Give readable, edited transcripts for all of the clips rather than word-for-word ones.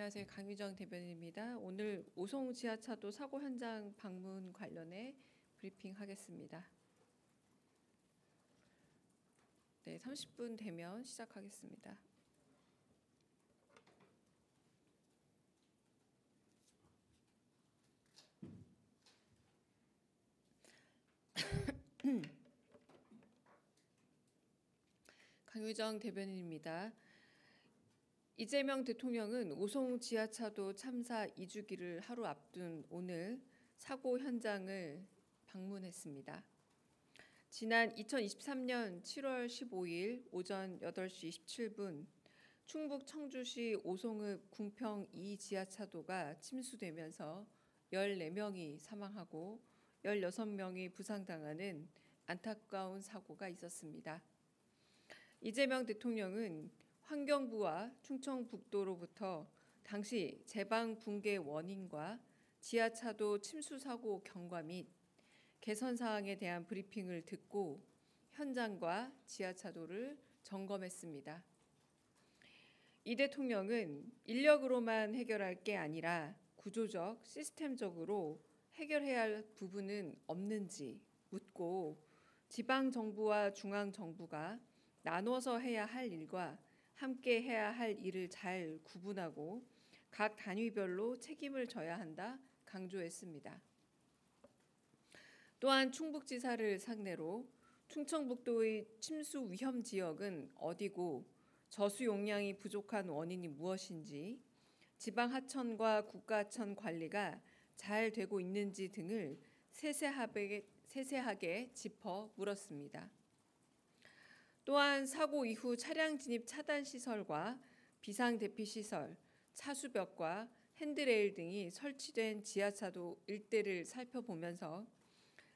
안녕하세요. 강유정 대변인입니다. 오늘 오송 지하차도 사고 현장 방문 관련해 브리핑하겠습니다. 네, 30분 되면 시작하겠습니다. 강유정 대변인입니다. 이재명 대통령은 오송 지하차도 참사 2주기를 하루 앞둔 오늘 사고 현장을 방문했습니다. 지난 2023년 7월 15일 오전 8시 27분 충북 청주시 오송읍 궁평 2 지하차도가 침수되면서 14명이 사망하고 16명이 부상당하는 안타까운 사고가 있었습니다. 이재명 대통령은 환경부와 충청북도로부터 당시 제방 붕괴 원인과 지하차도 침수 사고 경과 및 개선 사항에 대한 브리핑을 듣고 현장과 지하차도를 점검했습니다. 이 대통령은 인력으로만 해결할 게 아니라 구조적, 시스템적으로 해결해야 할 부분은 없는지 묻고 지방 정부와 중앙 정부가 나눠서 해야 할 일과 함께 해야 할 일을 잘 구분하고 각 단위별로 책임을 져야 한다 강조했습니다. 또한 충북지사를 상대로 충청북도의 침수 위험 지역은 어디고 저수 용량이 부족한 원인이 무엇인지, 지방 하천과 국가 하천 관리가 잘 되고 있는지 등을 세세하게 짚어 물었습니다. 또한 사고 이후 차량 진입 차단 시설과 비상 대피 시설, 차수벽과 핸드레일 등이 설치된 지하차도 일대를 살펴보면서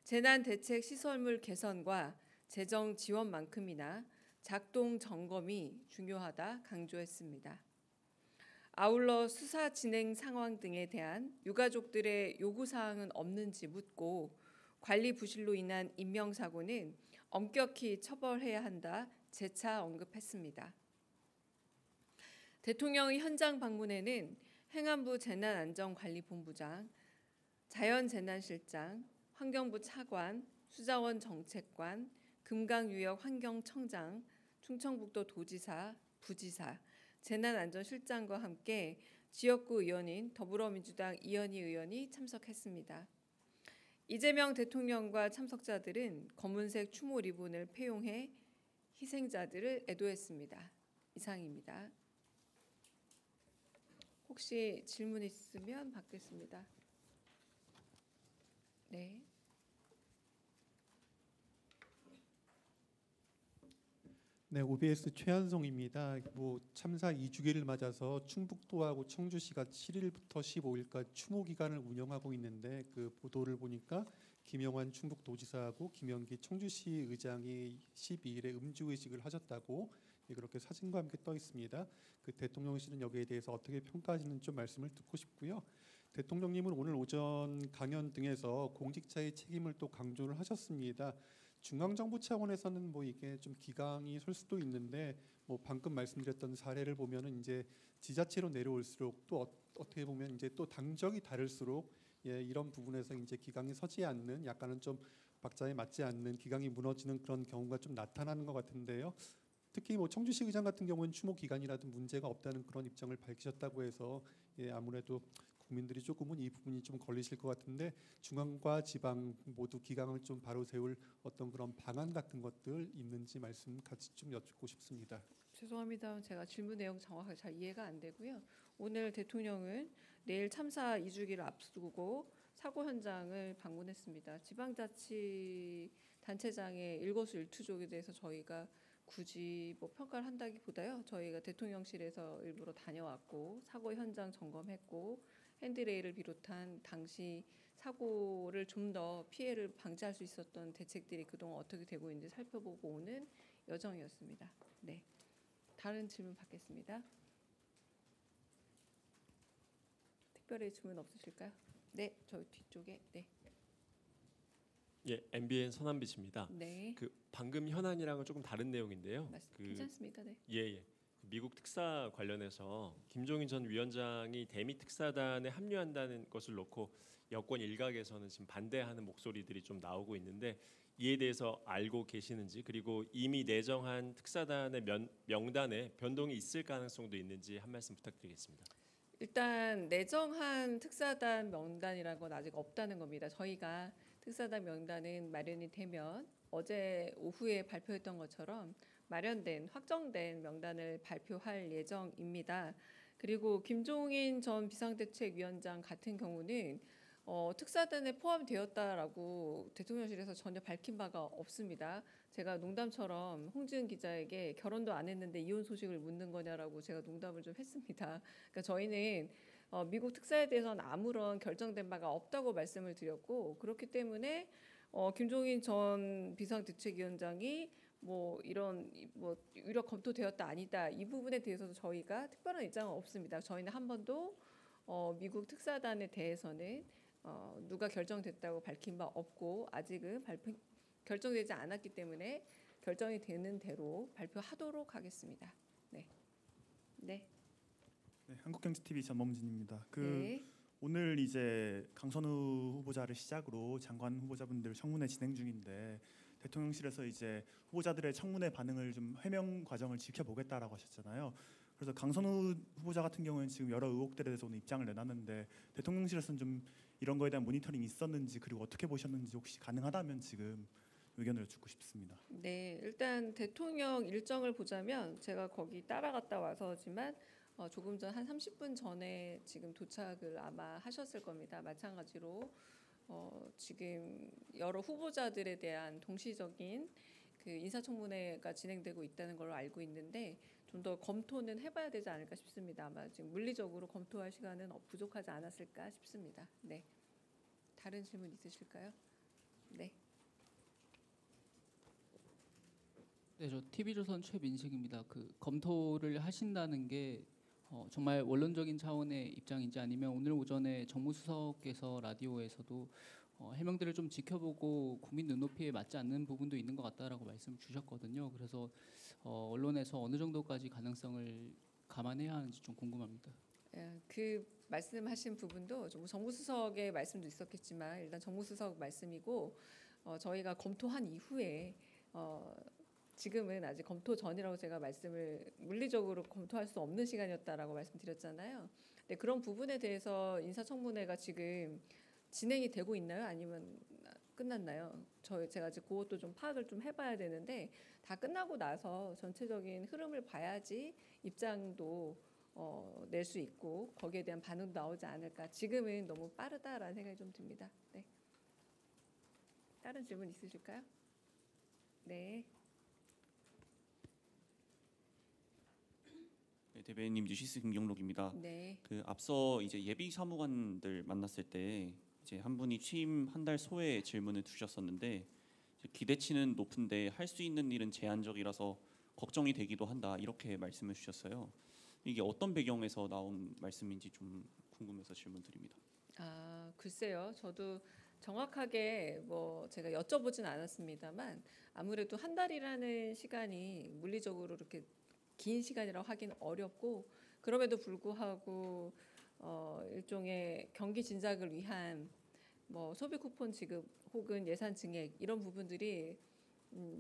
재난 대책 시설물 개선과 재정 지원만큼이나 작동 점검이 중요하다 강조했습니다. 아울러 수사 진행 상황 등에 대한 유가족들의 요구 사항은 없는지 묻고 관리 부실로 인한 인명사고는 엄격히 처벌해야 한다 재차 언급했습니다. 대통령의 현장 방문에는 행안부 재난안전관리본부장, 자연재난실장, 환경부 차관, 수자원 정책관, 금강유역 환경청장, 충청북도 도지사, 부지사, 재난안전실장과 함께 지역구 의원인 더불어민주당 이현희 의원이 참석했습니다. 이재명 대통령과 참석자들은 검은색 추모 리본을 폐용해 희생자들을 애도했습니다. 이상입니다. 혹시 질문 있으면 받겠습니다. 네. 네, OBS 최한송입니다. 참사 2주기를 맞아서 충북도하고 청주시가 7일부터 15일까지 추모 기간을 운영하고 있는데 그 보도를 보니까 김영환 충북도지사하고 김영기 청주시 의장이 12일에 음주의식을 하셨다고 그렇게 사진과 함께 떠 있습니다. 그 대통령실은 여기에 대해서 어떻게 평가하시는지 좀 말씀을 듣고 싶고요. 대통령님은 오늘 오전 강연 등에서 공직자의 책임을 또 강조를 하셨습니다. 중앙정부 차원에서는 이게 좀 기강이 설 수도 있는데 방금 말씀드렸던 사례를 보면은 이제 지자체로 내려올수록 또 어떻게 보면 이제 또 당적이 다를수록 이런 부분에서 이제 기강이 서지 않는 약간은 좀 박자에 맞지 않는 기강이 무너지는 그런 경우가 좀 나타나는 것 같은데요. 특히 청주시 의장 같은 경우는 추모 기간이라도 문제가 없다는 그런 입장을 밝히셨다고 해서 아무래도 국민들이 조금은 이 부분이 좀 걸리실 것 같은데 중앙과 지방 모두 기강을 좀 바로 세울 어떤 그런 방안 같은 것들 있는지 말씀 같이 좀 여쭙고 싶습니다. 죄송합니다. 제가 질문 내용 정확하게 잘 이해가 안 되고요. 오늘 대통령은 내일 참사 2주기를 앞두고 사고 현장을 방문했습니다. 지방자치단체장의 일거수일투족에 대해서 저희가 굳이 평가를 한다기보다요. 저희가 대통령실에서 일부러 다녀왔고 사고 현장 점검했고 핸드레일을 비롯한 당시 사고를 좀 더 피해를 방지할 수 있었던 대책들이 그동안 어떻게 되고 있는지 살펴보고 오는 여정이었습니다. 네, 다른 질문 받겠습니다. 특별히 질문 없으실까요? 네, 저 뒤쪽에. 네. 예, MBN 서남빛입니다. 네. 방금 현안이랑은 조금 다른 내용인데요. 괜찮습니다. 네. 예. 미국 특사 관련해서 김종인 전 위원장이 대미 특사단에 합류한다는 것을 놓고 여권 일각에서는 지금 반대하는 목소리들이 좀 나오고 있는데 이에 대해서 알고 계시는지, 그리고 이미 내정한 특사단의 명단에 변동이 있을 가능성도 있는지 한 말씀 부탁드리겠습니다. 일단 내정한 특사단 명단이라는 건 아직 없다는 겁니다. 저희가 특사단 명단은 마련이 되면 어제 오후에 발표했던 것처럼 마련된 확정된 명단을 발표할 예정입니다. 그리고 김종인 전 비상대책위원장 같은 경우는 특사단에 포함되었다라고 대통령실에서 전혀 밝힌 바가 없습니다. 제가 농담처럼 홍지은 기자에게 결혼도 안 했는데 이혼 소식을 묻는 거냐라고 제가 농담을 좀 했습니다. 그러니까 저희는 미국 특사에 대해서는 아무런 결정된 바가 없다고 말씀을 드렸고, 그렇기 때문에 김종인 전 비상대책위원장이 뭐 이런 뭐 유력 검토되었다 아니다 이 부분에 대해서도 저희가 특별한 입장은 없습니다. 저희는 한 번도 미국 특사단에 대해서는 누가 결정됐다고 밝힌 바 없고 아직은 결정되지 않았기 때문에 결정이 되는 대로 발표하도록 하겠습니다. 네. 네, 한국경제TV 전범진입니다. 네. 오늘 이제 강선우 후보자를 시작으로 장관 후보자분들 청문회 진행 중인데 대통령실에서 이제 후보자들의 청문회 반응을 좀 해명 과정을 지켜보겠다라고 하셨잖아요. 그래서 강선우 후보자 같은 경우는 지금 여러 의혹들에 대해서 오늘 입장을 내놨는데 대통령실에서는 좀 이런 거에 대한 모니터링이 있었는지, 그리고 어떻게 보셨는지 혹시 가능하다면 지금 의견을 듣고 싶습니다. 네, 일단 대통령 일정을 보자면 제가 거기 따라갔다 와서지만 조금 전 한 30분 전에 지금 도착을 아마 하셨을 겁니다. 마찬가지로 지금 여러 후보자들에 대한 동시적인 그 인사청문회가 진행되고 있다는 걸로 알고 있는데 좀 더 검토는 해봐야 되지 않을까 싶습니다. 아마 지금 물리적으로 검토할 시간은 부족하지 않았을까 싶습니다. 네, 다른 질문 있으실까요? 네. 네, 저 TV조선 최민식입니다. 그 검토를 하신다는 게 정말 원론적인 차원의 입장인지, 아니면 오늘 오전에 정무수석께서 라디오에서도 해명들을 좀 지켜보고 국민 눈높이에 맞지 않는 부분도 있는 것 같다라고 말씀을 주셨거든요. 그래서 언론에서 어느 정도까지 가능성을 감안해야 하는지 좀 궁금합니다. 그 말씀하신 부분도 정무수석의 말씀도 있었겠지만 일단 정무수석 말씀이고 저희가 검토한 이후에 지금은 아직 검토 전이라고 제가 말씀을 물리적으로 검토할 수 없는 시간이었다라고 말씀드렸잖아요. 근데 그런 부분에 대해서 인사청문회가 지금 진행이 되고 있나요? 아니면 끝났나요? 제가 아직 그것도 좀 파악을 좀 해봐야 되는데 다 끝나고 나서 전체적인 흐름을 봐야지 입장도 낼 수 있고 거기에 대한 반응도 나오지 않을까. 지금은 너무 빠르다라는 생각이 좀 듭니다. 네. 다른 질문 있으실까요? 네. 네, 대변인님 뉴시스 김경록입니다. 네. 그 앞서 이제 예비 사무관들 만났을 때 이제 한 분이 취임 한 달 소에 질문을 주셨었는데 이제 기대치는 높은데 할 수 있는 일은 제한적이라서 걱정이 되기도 한다, 이렇게 말씀을 주셨어요. 이게 어떤 배경에서 나온 말씀인지 좀 궁금해서 질문드립니다. 글쎄요. 저도 정확하게 뭐 제가 여쭤보진 않았습니다만 아무래도 한 달이라는 시간이 물리적으로 이렇게 긴 시간이라고 하긴 어렵고, 그럼에도 불구하고 일종의 경기 진작을 위한 뭐 소비 쿠폰 지급 혹은 예산 증액 이런 부분들이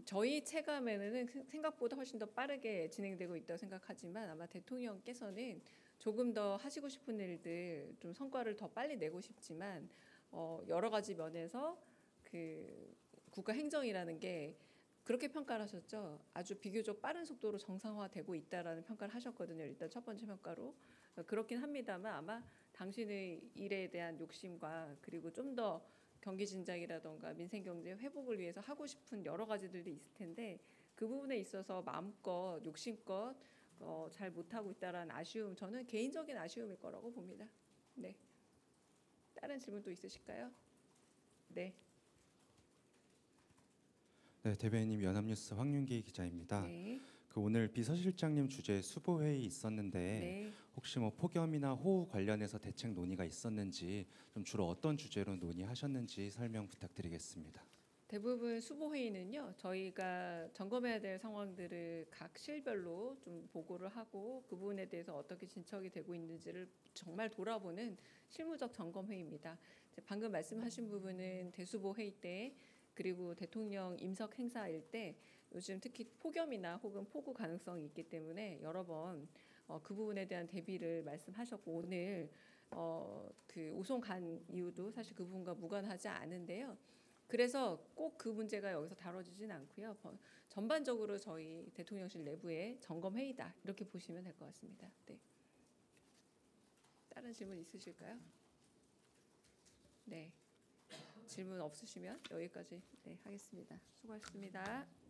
저희 체감에는 생각보다 훨씬 더 빠르게 진행되고 있다고 생각하지만 아마 대통령께서는 조금 더 하시고 싶은 일들 좀 성과를 더 빨리 내고 싶지만 여러 가지 면에서 그 국가 행정이라는 게 그렇게 평가를 하셨죠. 아주 비교적 빠른 속도로 정상화되고 있다라는 평가를 하셨거든요. 일단 첫 번째 평가로. 그렇긴 합니다만 아마 당신의 일에 대한 욕심과 그리고 좀 더 경기 진작이라던가 민생 경제 회복을 위해서 하고 싶은 여러 가지들이 있을 텐데 그 부분에 있어서 마음껏 욕심껏 잘 못하고 있다라는 아쉬움, 저는 개인적인 아쉬움일 거라고 봅니다. 네. 다른 질문 또 있으실까요? 네. 네, 대변인님 연합뉴스 황윤기 기자입니다. 네. 그 오늘 비서실장님 주재 수보 회의 있었는데 네. 혹시 뭐 폭염이나 호우 관련해서 대책 논의가 있었는지, 좀 주로 어떤 주제로 논의하셨는지 설명 부탁드리겠습니다. 대부분 수보회의는요, 저희가 점검해야 될 상황들을 각 실별로 좀 보고를 하고 그 부분에 대해서 어떻게 진척이 되고 있는지를 정말 돌아보는 실무적 점검회의입니다. 이제 방금 말씀하신 부분은 대수보회의 때 그리고 대통령 임석 행사일 때 요즘 특히 폭염이나 혹은 폭우 가능성이 있기 때문에 여러 번 그 부분에 대한 대비를 말씀하셨고 오늘 그 오송 간 이유도 사실 그 부분과 무관하지 않은데요. 그래서 꼭 그 문제가 여기서 다뤄지진 않고요. 전반적으로 저희 대통령실 내부의 점검 회의다 이렇게 보시면 될 것 같습니다. 네. 다른 질문 있으실까요? 네. 질문 없으시면 여기까지 하겠습니다. 수고하셨습니다.